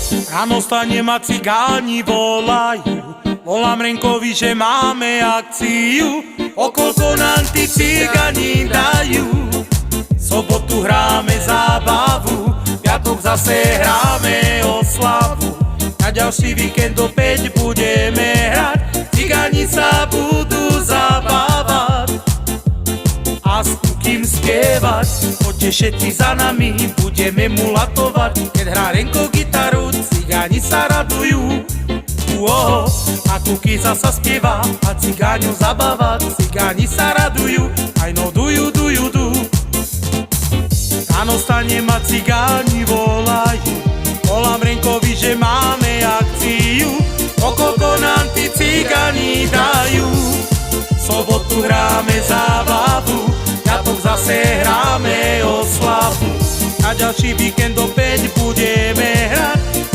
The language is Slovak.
Ráno stane ma cigáni volajú, volám Renkovi, že máme akciu. Okolko nám tí cigáni dajú, sobotu hráme zábavu, piatok zase hráme oslavu. Na ďalší víkend opäť budeme hrať, cigáni sa budú zabávať a s kým spievať. Poďte všetci za nami, budeme mulatovať. Keď hrá Renko gitaru, cigáni sa radujú. A Kuky zasa spieva a cigáňu zabáva. Cigáni sa radujú, aj no dujú. Ráno stane ma cigáni volajú, volám Renkovi, že máme akciu. Okolko nám tí cigáni dajú, sobotu hráme zábavu, piatok zase hráme oslavu. Na ďalší víkend opäť budeme hrať,